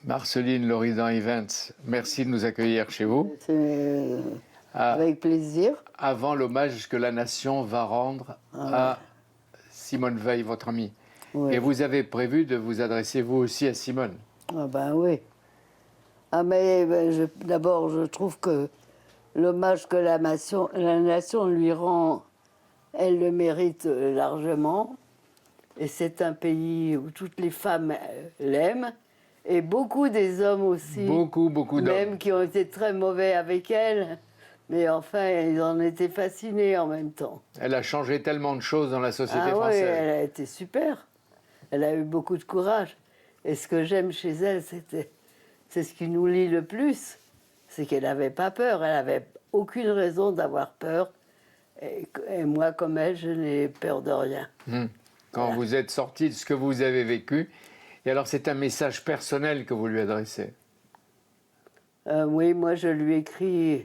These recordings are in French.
Marceline Loridan-Ivens, merci de nous accueillir chez vous. C'est avec plaisir. Avant l'hommage que la nation va rendre à Simone Veil, votre amie. Oui. Et vous avez prévu de vous adresser vous aussi à Simone. Ah ben oui. Ah mais d'abord, je trouve que l'hommage que la nation lui rend, elle le mérite largement. Et c'est un pays où toutes les femmes l'aiment. Et beaucoup des hommes aussi. Beaucoup d'hommes. Même qui ont été très mauvais avec elle. Mais enfin, ils en étaient fascinés en même temps. Elle a changé tellement de choses dans la société Ah oui, française. elle a été super. Elle a eu beaucoup de courage. Et ce que j'aime chez elle, c'est ce qui nous lie le plus, c'est qu'elle n'avait pas peur. Elle n'avait aucune raison d'avoir peur. Et moi, comme elle, je n'ai peur de rien. Quand vous êtes sorti de ce que vous avez vécu, et alors c'est un message personnel que vous lui adressez. Oui, moi, je lui écris,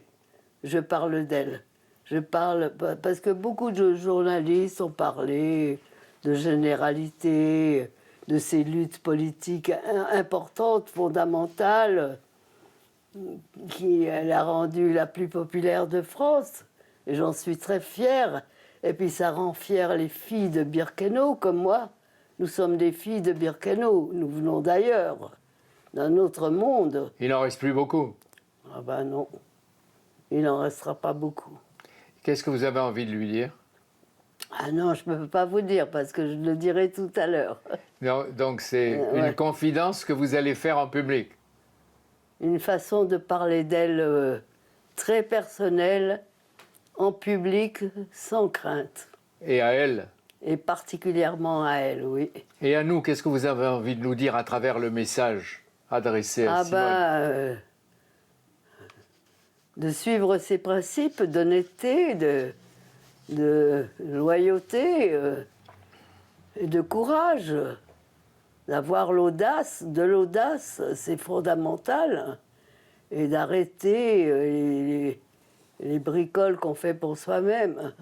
je parle d'elle. Je parle, parce que beaucoup de journalistes ont parlé de généralité, de ces luttes politiques importantes, fondamentales, qui l'a rendue la plus populaire de France. Et j'en suis très fière. Et puis ça rend fière les filles de Birkenau, comme moi. Nous sommes des filles de Birkenau. Nous venons d'ailleurs, d'un autre monde. Il n'en reste plus beaucoup. Ah ben non, il n'en restera pas beaucoup. Qu'est-ce que vous avez envie de lui dire? Ah non, je ne peux pas vous dire, parce que je le dirai tout à l'heure. Donc c'est une confidence que vous allez faire en public. Une façon de parler d'elle très personnelle, en public, sans crainte. Et à elle? Et particulièrement à elle, oui. Et à nous, qu'est-ce que vous avez envie de nous dire à travers le message adressé à Simone? De suivre ses principes d'honnêteté, de loyauté et de courage. D'avoir l'audace, c'est fondamental. Et d'arrêter les bricoles qu'on fait pour soi-même.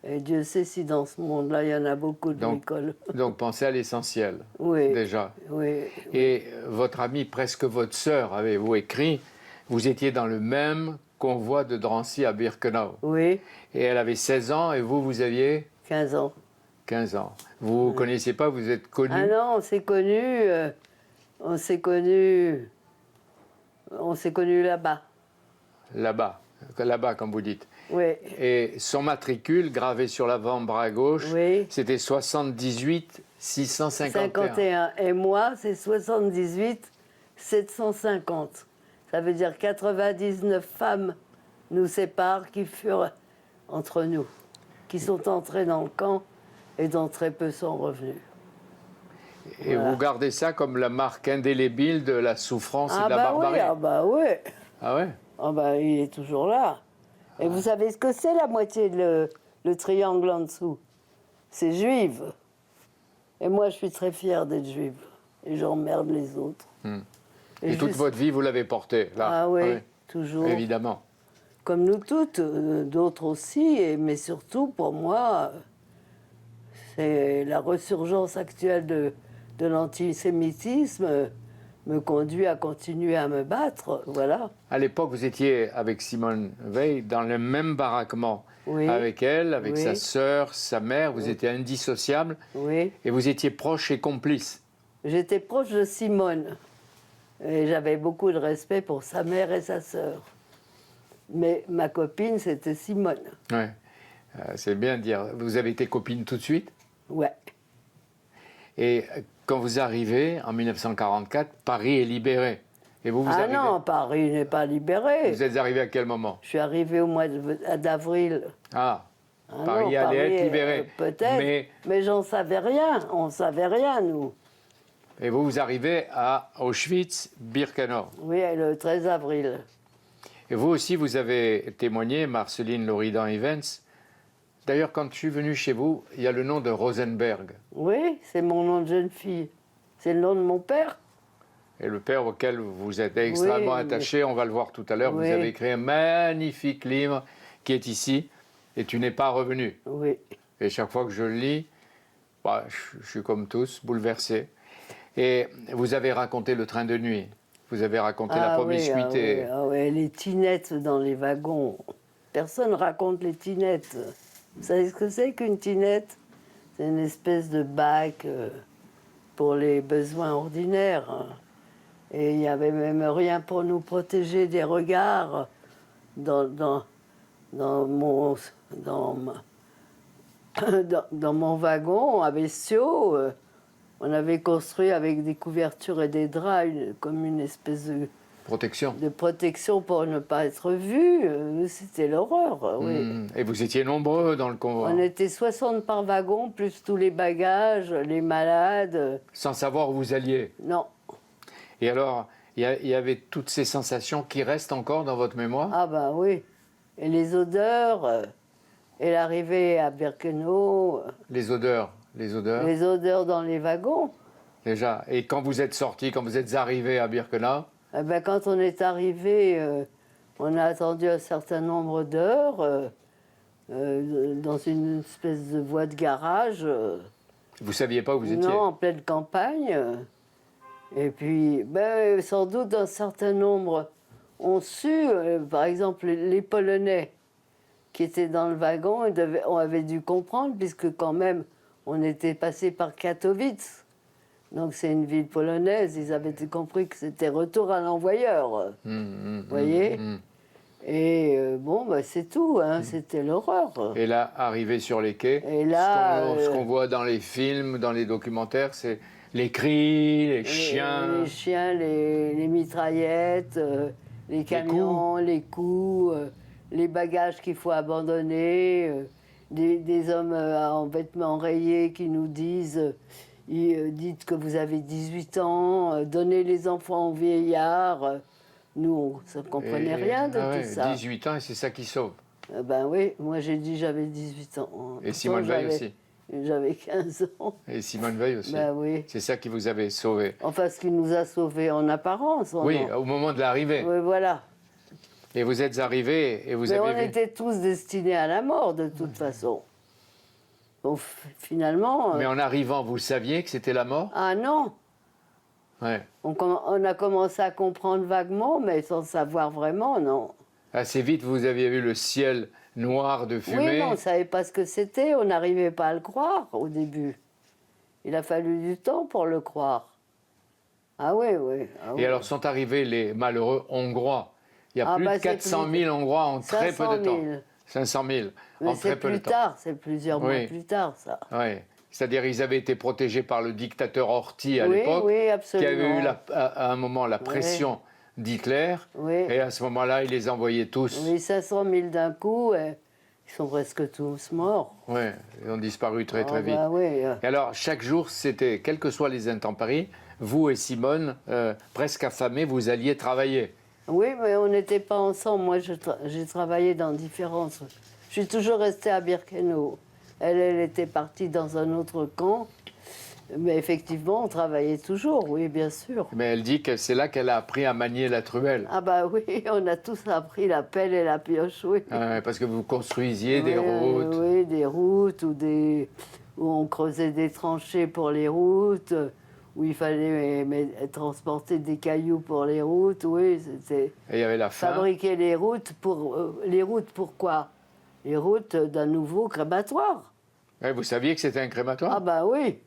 Et Dieu sait si dans ce monde-là, il y en a beaucoup de bricoles. Donc pensez à l'essentiel, oui, déjà. Oui, et votre amie, presque votre sœur, avez-vous écrit, vous étiez dans le même convoi de Drancy à Birkenau. Oui. Et elle avait 16 ans et vous aviez 15 ans. 15 ans. Vous ne vous connaissiez pas, vous êtes connus? Ah non, on s'est connus là-bas. Là-bas, comme vous dites. Oui. Et son matricule, gravé sur l'avant-bras gauche, c'était 78 651. Et moi, c'est 78 750. Ça veut dire 99 femmes nous séparent qui furent entre nous, qui sont entrées dans le camp et dont très peu sont revenus. Et vous gardez ça comme la marque indélébile de la souffrance et de la barbarie? Oui, ah bah oui. Ah ouais? Ah bah il est toujours là. Et vous savez ce que c'est la moitié, le triangle en dessous? C'est juive. Et moi je suis très fière d'être juive. Et j'emmerde les autres. Et toute votre vie vous l'avez porté là? Ah oui, toujours. Évidemment. Comme nous toutes, d'autres aussi, mais surtout pour moi, c'est la ressurgence actuelle de l'antisémitisme me conduit à continuer à me battre, voilà. À l'époque, vous étiez avec Simone Veil dans le même baraquement avec elle, avec sa sœur, sa mère, vous étiez indissociables et vous étiez proches et complices. J'étais proche de Simone et j'avais beaucoup de respect pour sa mère et sa sœur. Mais ma copine, c'était Simone. Ouais, c'est bien de dire. Vous avez été copine tout de suite? Ouais. Et quand vous arrivez en 1944, Paris est libéré. Et vous arrivez... non, Paris n'est pas libéré. Vous êtes arrivé à quel moment? Je suis arrivé au mois d'avril. Paris allait être libéré. Peut-être, mais j'en savais rien. On ne savait rien, nous. Et vous arrivez à Auschwitz-Birkenau. Oui, le 13 avril. Et vous aussi, vous avez témoigné, Marceline Loridan-Ivens. D'ailleurs, quand je suis venu chez vous, il y a le nom de Rosenberg. Oui, c'est mon nom de jeune fille. C'est le nom de mon père. Et le père auquel vous êtes extrêmement attaché, on va le voir tout à l'heure, vous avez écrit un magnifique livre qui est ici, et tu n'es pas revenu. Oui. Et chaque fois que je le lis, je suis comme tous, bouleversé. Et vous avez raconté le train de nuit. Vous avez raconté la promiscuité. Oui, les tinettes dans les wagons. Personne ne raconte les tinettes. Vous savez ce que c'est qu'une tinette? C'est une espèce de bac pour les besoins ordinaires. Et il n'y avait même rien pour nous protéger des regards dans mon wagon à bestiaux. On avait construit avec des couvertures et des draps comme une espèce de protection pour ne pas être vu. C'était l'horreur, oui. Et vous étiez nombreux dans le convoi? On était 60 par wagon, plus tous les bagages, les malades. Sans savoir où vous alliez? Non. Et alors, il y avait toutes ces sensations qui restent encore dans votre mémoire? Ah ben oui. Et les odeurs, et l'arrivée à Birkenau. Les odeurs? Les odeurs dans les wagons. Déjà. Et quand vous êtes sorti, quand vous êtes arrivé à Birkenau? Eh ben, quand on est arrivé, on a attendu un certain nombre d'heures dans une espèce de voie de garage. Vous ne saviez pas où vous étiez? Non, en pleine campagne. Et puis, ben, sans doute un certain nombre ont su, par exemple, les Polonais qui étaient dans le wagon, on avait dû comprendre, puisque quand même, on était passé par Katowice. Donc c'est une ville polonaise, ils avaient compris que c'était retour à l'envoyeur. Vous voyez. Et bon, bah, c'est tout, hein, c'était l'horreur. Et là, arrivé sur les quais, et là, ce qu'on voit dans les films, dans les documentaires, c'est les cris, les chiens. Les chiens, les mitraillettes, les camions, les coups, les bagages qu'il faut abandonner, des hommes en vêtements rayés qui nous disent dites que vous avez 18 ans, donnez les enfants aux vieillards. Nous, on ne comprenait rien de tout ça. 18 ans, et c'est ça qui sauve. Ben oui, moi j'ai dit j'avais 18 ans. Et Simone Veil aussi. J'avais 15 ans. Et Simone Veil aussi. Ben oui. C'est ça qui vous avait sauvé. Enfin, ce qui nous a sauvés en apparence. Oui, au moment de l'arrivée. Oui, voilà. Et vous êtes arrivés et vous avez on était tous destinés à la mort, de toute façon. Bon, finalement... Mais en arrivant, vous saviez que c'était la mort? Ah non. Ouais. On a commencé à comprendre vaguement, mais sans savoir vraiment, non. Assez vite, vous aviez vu le ciel noir de fumée. Oui, mais on ne savait pas ce que c'était, on n'arrivait pas à le croire au début. Il a fallu du temps pour le croire. Ah oui, oui. Ah, et alors sont arrivés les malheureux Hongrois. Il y a plus de 400 000 Hongrois en très peu de temps. 500 000 en très peu de temps. C'est plusieurs mois plus tard, ça. Oui. C'est-à-dire ils avaient été protégés par le dictateur Horthy à l'époque, qui avait eu à un moment la pression d'Hitler. Et à ce moment-là, il les envoyait tous. Oui, 500 000 d'un coup, ils sont presque tous morts. Oui, ils ont disparu très vite. Bah, oui. Et alors, chaque jour, c'était, quelles que soient les intempéries, vous et Simone, presque affamés, vous alliez travailler. Oui, mais on n'était pas ensemble. Moi, j'ai travaillé dans différents... Je suis toujours restée à Birkenau. Elle était partie dans un autre camp. Mais effectivement, on travaillait toujours, oui, bien sûr. Mais elle dit que c'est là qu'elle a appris à manier la truelle. Ah bah oui, on a tous appris la pelle et la pioche, oui. Parce que vous construisiez des routes. Oui, des routes où on creusait des tranchées pour les routes, où il fallait transporter des cailloux pour les routes, oui, c'était... Et il y avait la faim. Fabriquer les routes pourquoi? Les routes d'un nouveau crématoire. Ouais, vous saviez que c'était un crématoire? Ah bah oui.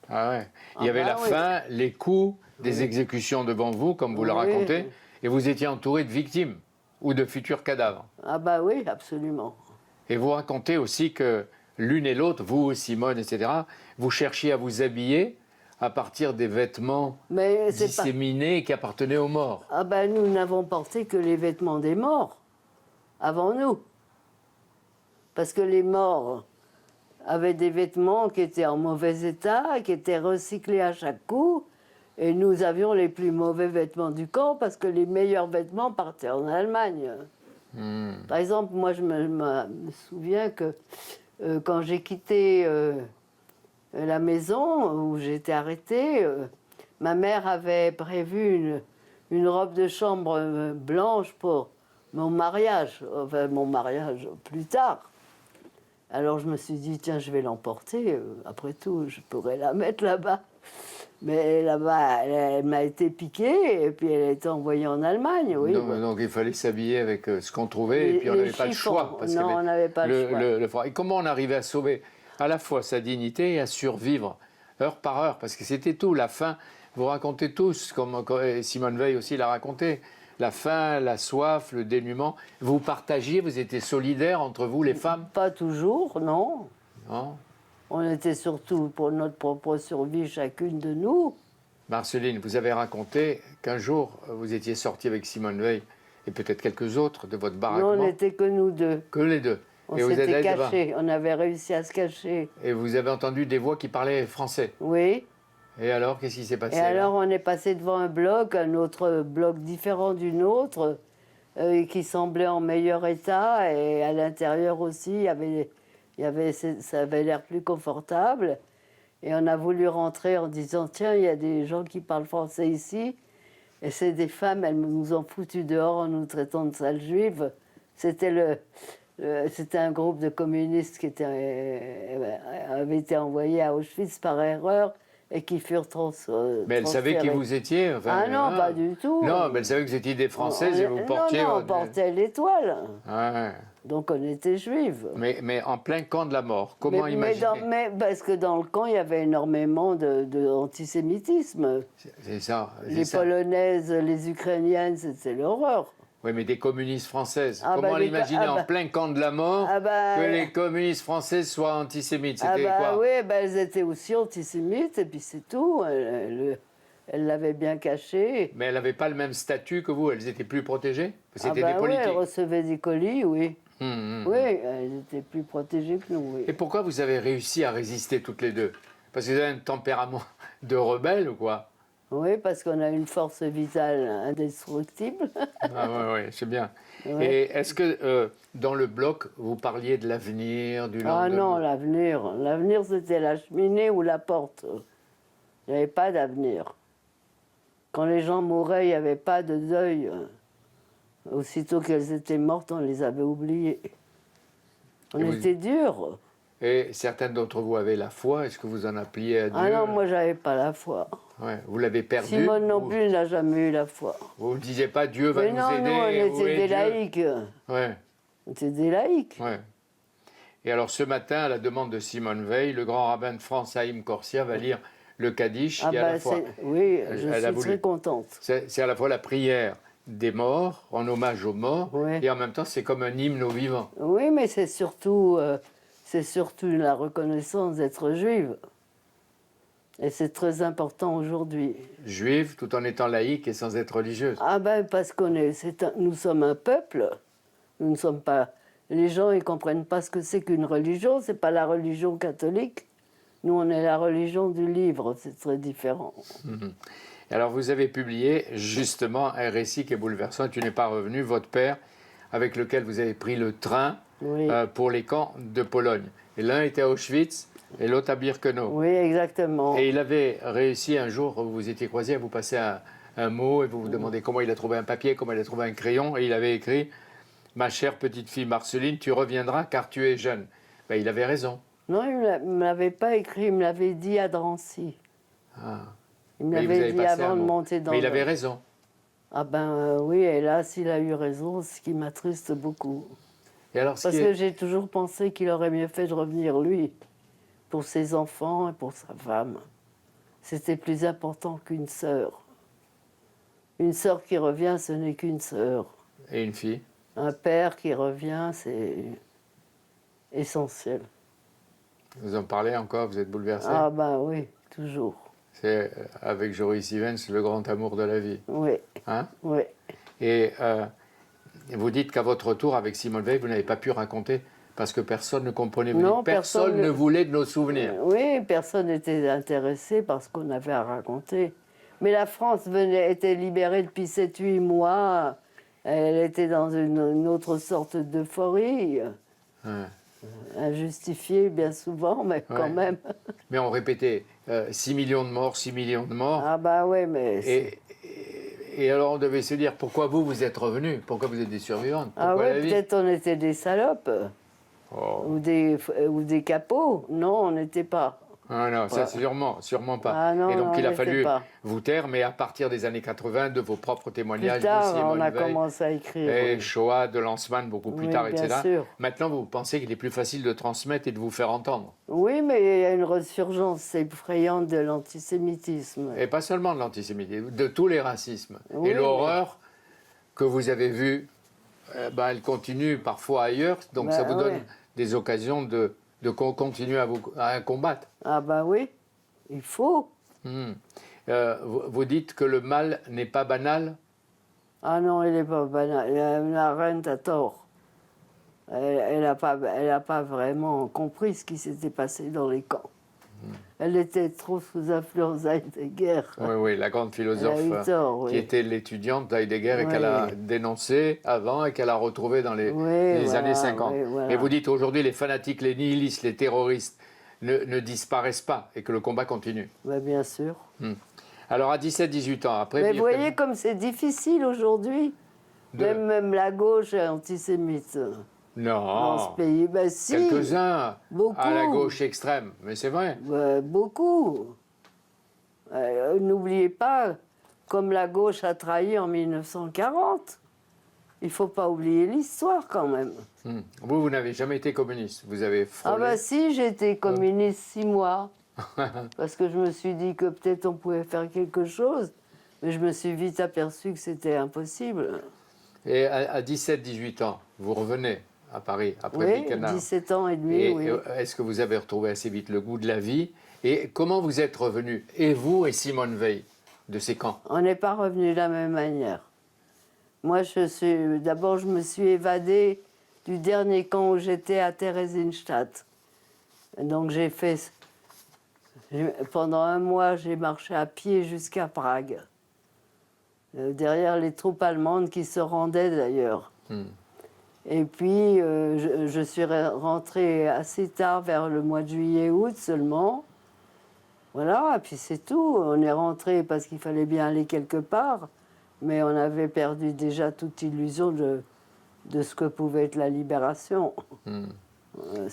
Ah ouais. Il y avait la faim, les coups, des exécutions devant vous, comme vous le racontez, et vous étiez entouré de victimes ou de futurs cadavres. Ah bah oui, absolument. Et vous racontez aussi que l'une et l'autre, vous, Simone, etc., vous cherchiez à vous habiller à partir des vêtements disséminés qui appartenaient aux morts. Ah ben nous n'avons porté que les vêtements des morts, avant nous. Parce que les morts avaient des vêtements qui étaient en mauvais état, qui étaient recyclés à chaque coup, et nous avions les plus mauvais vêtements du camp parce que les meilleurs vêtements partaient en Allemagne. Par exemple, moi je me souviens que quand j'ai quitté la maison où j'étais arrêtée, ma mère avait prévu une robe de chambre blanche pour mon mariage, enfin mon mariage plus tard. Alors je me suis dit, tiens, je vais l'emporter, après tout, je pourrais la mettre là-bas. Mais là-bas, elle m'a été piquée et puis elle a été envoyée en Allemagne, oui. Donc il fallait s'habiller avec ce qu'on trouvait et puis on n'avait pas le choix. Parce non, on n'avait pas le choix. Et comment on arrivait à sauver à la fois sa dignité et à survivre heure par heure? Parce que c'était tout, la faim. Vous racontez tous, comme Simone Veil aussi l'a raconté, la faim, la soif, le dénuement. Vous partagiez, vous étiez solidaires entre vous, les femmes? Pas toujours, non. Non. On était surtout pour notre propre survie, chacune de nous. Marceline, vous avez raconté qu'un jour, vous étiez sortie avec Simone Veil et peut-être quelques autres de votre baraquement. Non, on n'était que nous deux. Que les deux. On s'était cachés, on avait réussi à se cacher. Et vous avez entendu des voix qui parlaient français? Oui. Et alors, qu'est-ce qui s'est passé? Et alors, on est passé devant un autre bloc différent du nôtre, qui semblait en meilleur état, et à l'intérieur aussi, ça avait l'air plus confortable. Et on a voulu rentrer en disant, tiens, il y a des gens qui parlent français ici, et c'est des femmes, elles nous ont foutus dehors en nous traitant de sales juives. C'était un groupe de communistes qui avait été envoyé à Auschwitz par erreur et qui furent Mais elle savait qui vous étiez? Enfin, ah non, pas du tout. Non, mais elle savait que vous étiez des Françaises et vous portiez... Non, on portait l'étoile. Ouais. Donc on était juives. Mais en plein camp de la mort, comment imaginer? Parce que dans le camp, il y avait énormément d'antisémitisme. C'est ça. Les Polonaises, les Ukrainiennes, c'est l'horreur. Oui, mais des communistes françaises. Comment l'imaginer en plein camp de la mort que les communistes françaises soient antisémites? C'était quoi? Oui, elles étaient aussi antisémites, et puis c'est tout. Elle l'avait bien caché. Mais elles n'avaient pas le même statut que vous? Elles étaient plus protégées? C'était des politiques? Oui, elles recevaient des colis, oui. Oui, elles étaient plus protégées que nous, oui. Et pourquoi vous avez réussi à résister toutes les deux? Parce que vous avez un tempérament de rebelle ou quoi? Oui, parce qu'on a une force vitale indestructible. Ah oui, c'est bien. Ouais. Et est-ce que dans le bloc, vous parliez de l'avenir, du lendemain? Ah non, l'avenir. L'avenir, c'était la cheminée ou la porte. Il n'y avait pas d'avenir. Quand les gens mouraient, il n'y avait pas de deuil. Aussitôt qu'elles étaient mortes, on les avait oubliées. On était durs. Et certains d'entre vous avaient la foi. Est-ce que vous en appeliez à Dieu? Ah non, moi, j'avais pas la foi. Ouais, vous l'avez perdu. Simone non plus n'a jamais eu la foi. Vous ne disiez pas Dieu va nous aider. Mais non, on était des laïcs. Ouais. On était des laïcs. Ouais. Et alors ce matin, à la demande de Simone Veil, le grand rabbin de France, Haïm Korsia, va lire le Kaddish. Ah bah, oui, je suis très contente. C'est à la fois la prière des morts, en hommage aux morts, et en même temps, c'est comme un hymne aux vivants. Oui, mais c'est surtout la reconnaissance d'être juive. Et c'est très important aujourd'hui. Juive, tout en étant laïque et sans être religieuse. Ah ben, parce nous sommes un peuple. Nous ne sommes pas... Les gens, ils ne comprennent pas ce que c'est qu'une religion. Ce n'est pas la religion catholique. Nous, on est la religion du livre. C'est très différent. Alors, vous avez publié, justement, un récit qui est bouleversant. Tu n'es pas revenu, votre père, avec lequel vous avez pris le train pour les camps de Pologne. Et l'un était à Auschwitz et l'autre à Birkenau. Oui, exactement. Et il avait réussi un jour, vous vous étiez croisés, à vous passer un mot et vous vous demandez comment il a trouvé un papier, comment il a trouvé un crayon. Et il avait écrit « Ma chère petite fille Marceline, tu reviendras car tu es jeune ». Ben, il avait raison. Non, il ne me l'avait pas écrit, il me l'avait dit à Drancy. Ah. Il me l'avait dit avant de monter dans Mais il avait raison. Ah ben oui, hélas, il a eu raison, ce qui m'attriste beaucoup. Et alors, parce que j'ai toujours pensé qu'il aurait mieux fait de revenir, lui, pour ses enfants et pour sa femme. C'était plus important qu'une sœur. Une sœur qui revient, ce n'est qu'une sœur. Et une fille? Un père qui revient, c'est essentiel. Vous en parlez encore, vous êtes bouleversé? Ah ben oui, toujours. C'est avec Joris Ivens le grand amour de la vie. Oui. Hein? Oui. Et vous dites qu'à votre retour avec Simone Veil, vous n'avez pas pu raconter parce que personne ne comprenait. Non, personne ne voulait de nos souvenirs. Oui, personne n'était intéressé par ce qu'on avait à raconter. Mais la France était libérée depuis 7-8 mois. Elle était dans une autre sorte d'euphorie. Injustifiée bien souvent, mais quand même. Mais on répétait 6 millions de morts, 6 millions de morts. Ah bah oui, mais... Et alors on devait se dire, pourquoi vous êtes revenus? Pourquoi vous êtes des survivantes? Ah oui, peut-être on était des salopes. Ou des capots. Non, on n'était pas. Ah non, ça sûrement pas. Ah non, et donc non, il a je sais fallu pas. vous taire, mais à partir des années 80, de vos propres témoignages Plus tard, de Simone on a Veil, commencé à écrire. et Oui, Shoah, de Lanzmann beaucoup plus Oui, tard, bien etc. sûr. Maintenant, vous pensez qu'il est plus facile de transmettre et de vous faire entendre. Oui, mais il y a une resurgence effrayante de l'antisémitisme. Et pas seulement de l'antisémitisme, de tous les racismes. Oui, et mais- l'horreur que vous avez vue, elle continue parfois ailleurs, donc ça vous donne ouais. des occasions de continuer à combattre. Ah ben oui, il faut. Hmm. Vous dites que le mal n'est pas banal. Ah non, il n'est pas banal. La reine a tort. Elle n'a pas vraiment compris ce qui s'était passé dans les camps. Elle était trop sous influence d'Heidegger. Oui, oui, la grande philosophe Elle a eu tort, oui. qui était l'étudiante d'Heidegger et Oui. qu'elle a dénoncée avant et qu'elle a retrouvée dans les Voilà, années 50. oui, voilà. Et vous dites aujourd'hui, les fanatiques, les nihilistes, les terroristes ne disparaissent pas et que le combat continue. Ben, bien sûr. Alors à 17-18 ans, après... Mais vous voyez comme c'est difficile aujourd'hui. De- Même la gauche est antisémite dans ce Non, pays. Ben si, quelques-uns beaucoup. à la gauche extrême, mais c'est vrai. Beaucoup. N'oubliez pas, comme la gauche a trahi en 1940. Il ne faut pas oublier l'histoire quand même. Vous n'avez jamais été communiste, vous avez frôlé. Ah ben si, j'ai été communiste 6 mois. Parce que je me suis dit que peut-être on pouvait faire quelque chose. Mais je me suis vite aperçu que c'était impossible. Et à 17-18 ans, vous revenez à Paris, après Oui, Birkenau. 17 ans et demi, Et oui. est-ce que vous avez retrouvé assez vite le goût de la vie? Et comment vous êtes revenu, et vous et Simone Veil, de ces camps? On n'est pas revenu de la même manière. Moi, d'abord, je me suis évadée du dernier camp où j'étais à Theresienstadt. Donc pendant un mois, j'ai marché à pied jusqu'à Prague. Derrière les troupes allemandes qui se rendaient d'ailleurs. Et puis, je suis rentrée assez tard, vers le mois de juillet-août seulement. Voilà, et puis c'est tout. On est rentré parce qu'il fallait bien aller quelque part, mais on avait perdu déjà toute illusion de ce que pouvait être la libération.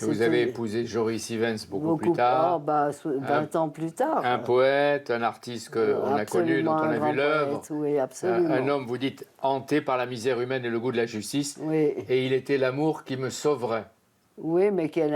Vous avez épousé Joris Ivens beaucoup plus tard. 20 ans plus tard. Un poète, un artiste qu'on a connu, dont on a vu l'œuvre. Oui, absolument. Un homme, vous dites, hanté par la misère humaine et le goût de la justice. Oui, Et il était l'amour qui me sauverait. oui, mais quel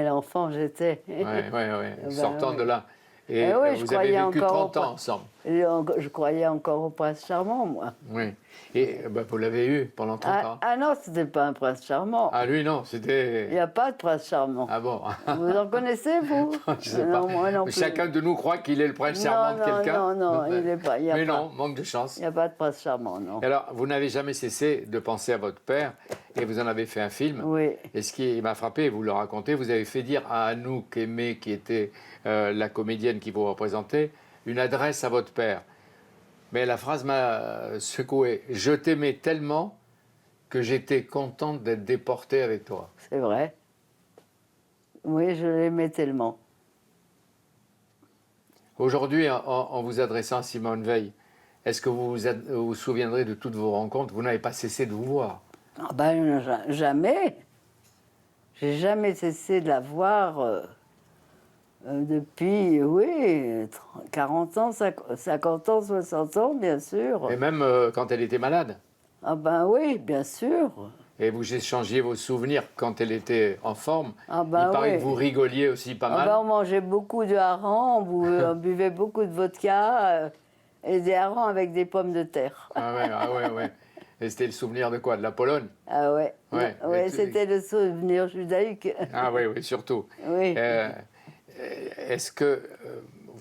enfant j'étais. Oui, oui, oui. Sortant oui. de là. Et Eh oui, je vous avez croyais vécu encore 30 ans ensemble. Je croyais encore au prince charmant, moi. Oui. Et vous l'avez eu pendant 30 ans. Ah non, c'était pas un prince charmant. Ah, lui, non, Il n'y c'était... a pas de prince charmant. Ah bon? Vous en connaissez, vous? Je sais pas. Non, moi non plus. Chacun de nous croit qu'il est le prince charmant de quelqu'un. Non, il n'est pas. Mais non, manque de chance. Il n'y a pas de prince charmant, non. Et alors, vous n'avez jamais cessé de penser à votre père et vous en avez fait un film. Oui. Et ce qui m'a frappé, vous le racontez, vous avez fait dire à Anouk Aimée, qui était la comédienne qui vous représentait, une adresse à votre père. Mais la phrase m'a secoué. Je t'aimais tellement que j'étais contente d'être déportée avec toi. C'est vrai. Oui, je l'aimais tellement. Aujourd'hui, en vous adressant à Simone Veil, est-ce que vous vous souviendrez de toutes vos rencontres? Vous n'avez pas cessé de vous voir. Ah ben, jamais. J'ai jamais cessé de la voir depuis, oui, 40 ans, 50 ans, 60 ans, bien sûr. Et même quand elle était malade. Ah ben oui, bien sûr. Et vous échangiez vos souvenirs quand elle était en forme. Ah ben Il paraît oui. que vous rigoliez aussi pas mal. Ben, on mangeait beaucoup de harengs, on buvait beaucoup de vodka et des harengs avec des pommes de terre. Ah ouais. Et c'était le souvenir de quoi? De la Pologne? Ah ouais. Ouais. Ouais, Et c'était le souvenir judaïque. Ah oui, surtout. Oui. Est-ce que,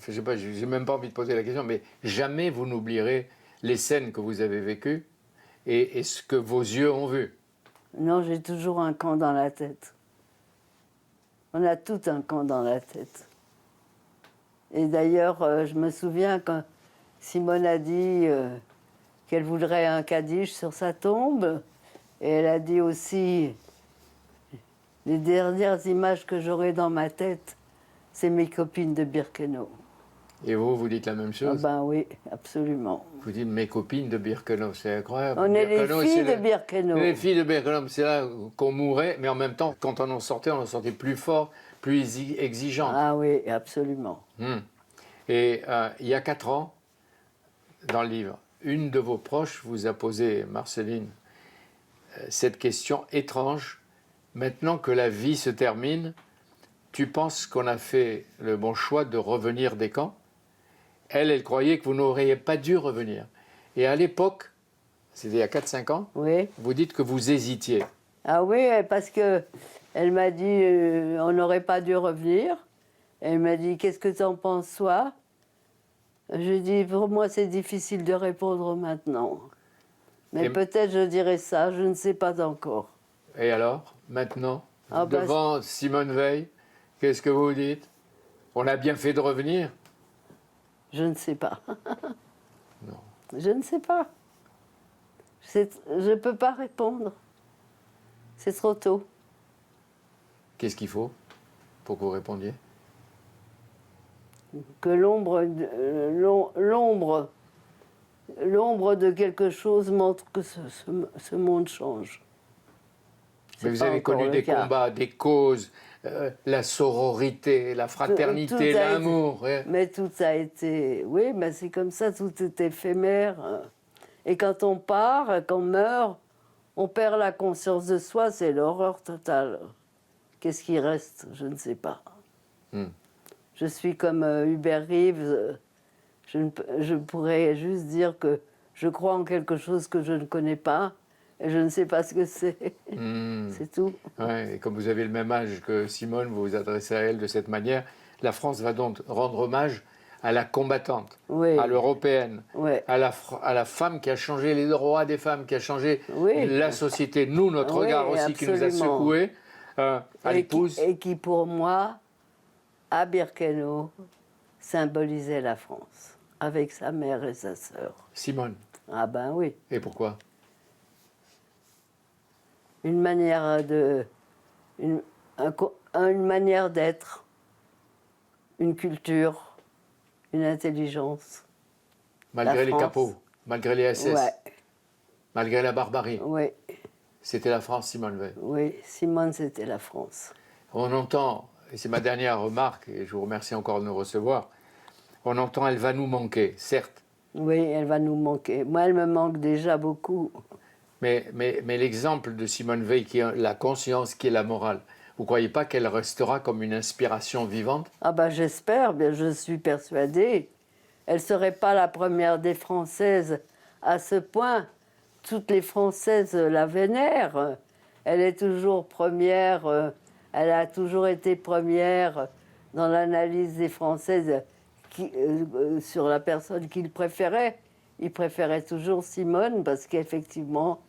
je sais pas, j'ai même pas envie de poser la question, mais jamais vous n'oublierez les scènes que vous avez vécues et ce que vos yeux ont vu? Non, j'ai toujours un camp dans la tête. On a tout un camp dans la tête. Et d'ailleurs, je me souviens quand Simone a dit qu'elle voudrait un kaddish sur sa tombe, et elle a dit aussi les dernières images que j'aurai dans ma tête, c'est mes copines de Birkenau. Et vous dites la même Ah chose? ben oui, absolument. Vous dites mes copines de Birkenau, c'est incroyable. On est les Birkenau, filles c'est de Birkenau. Les filles de Birkenau, c'est là qu'on mourait, mais en même temps, quand on en sortait plus fort, plus exigeante. Ah oui, absolument. Et il y a 4 ans, dans le livre, une de vos proches vous a posé, Marceline, cette question étrange. Maintenant que la vie se termine, tu penses qu'on a fait le bon choix de revenir des camps? Elle croyait que vous n'auriez pas dû revenir. Et à l'époque, c'était il y a 4-5 ans, Oui. vous dites que vous hésitiez. Ah oui, parce que elle m'a dit on n'aurait pas dû revenir. Elle m'a dit qu'est-ce que tu en penses toi? Je dis pour moi c'est difficile de répondre maintenant. Mais peut-être je dirais ça, je ne sais pas encore. Et alors, maintenant, Ah bah, devant Simone Veil, qu'est-ce que vous dites? On a bien fait de revenir? Je ne sais pas. Non. Je ne sais pas. Je ne peux pas répondre. C'est trop tôt. Qu'est-ce qu'il faut pour que vous répondiez? Que l'ombre de quelque chose montre que ce monde change. Mais vous avez connu des combats, des causes, la sororité, la fraternité, l'amour. Mais tout a été... Oui, mais c'est comme ça, tout est éphémère. Et quand on part, quand on meurt, on perd la conscience de soi, c'est l'horreur totale. Qu'est-ce qui reste? Je ne sais pas. Je suis comme Hubert Reeves. Je pourrais juste dire que je crois en quelque chose que je ne connais pas et je ne sais pas ce que c'est. C'est tout. Ouais, et comme vous avez le même âge que Simone, vous vous adressez à elle de cette manière. La France va donc rendre hommage à la combattante, Oui. à l'européenne, Oui. à la femme qui a changé les droits des femmes, qui a changé Oui. la société. Nous, notre Oui, regard aussi qui nous a absolument. secoués. À l'épouse. Et qui, pour moi, à Birkenau, symbolisait la France, avec sa mère et sa sœur. Simone. Ah ben oui. Et pourquoi? Une manière une manière d'être, une culture, une intelligence. Malgré les France. capots, malgré les SS, Ouais. malgré la barbarie. Oui, C'était la France, Simone Veil. oui, Simone, c'était la France. On entend, et c'est ma dernière remarque, et je vous remercie encore de nous recevoir, on entend elle va nous manquer, certes. Oui, elle va nous manquer. Moi, elle me manque déjà beaucoup. Mais l'exemple de Simone Veil, qui est la conscience, qui est la morale, vous ne croyez pas qu'elle restera comme une inspiration vivante? Ah ben j'espère, bien je suis persuadée. Elle ne serait pas la première des Françaises à ce point. Toutes les Françaises la vénèrent. Elle est toujours première, elle a toujours été première dans l'analyse des Françaises sur la personne qu'ils préféraient. Ils préféraient toujours Simone parce qu'effectivement,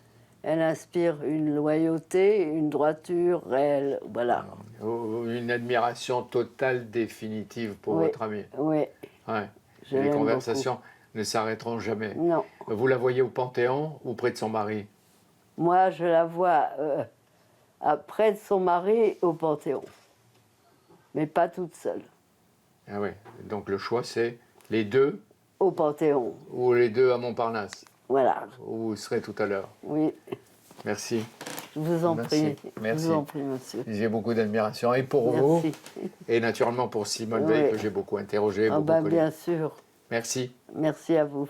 elle inspire une loyauté, une droiture réelle. Voilà. Une admiration totale, définitive pour votre amie. Oui. Ouais. Je Les l'aime conversations ne s'arrêteront jamais. Non. Vous la voyez au Panthéon ou près de son mari? Moi, je la vois près de son mari au Panthéon. Mais pas toute seule. Ah oui. Donc le choix, c'est les deux Au Panthéon. ou les deux à Montparnasse, Voilà. où vous serez tout à l'heure. Oui. Merci. Je vous en Merci. prie. Merci. Je vous en prie, monsieur. J'ai beaucoup d'admiration et pour Merci. vous, et naturellement pour Simone Veil, Oui. que j'ai beaucoup interrogé. Ah beaucoup ben, connu. bien sûr. Merci. Merci à vous.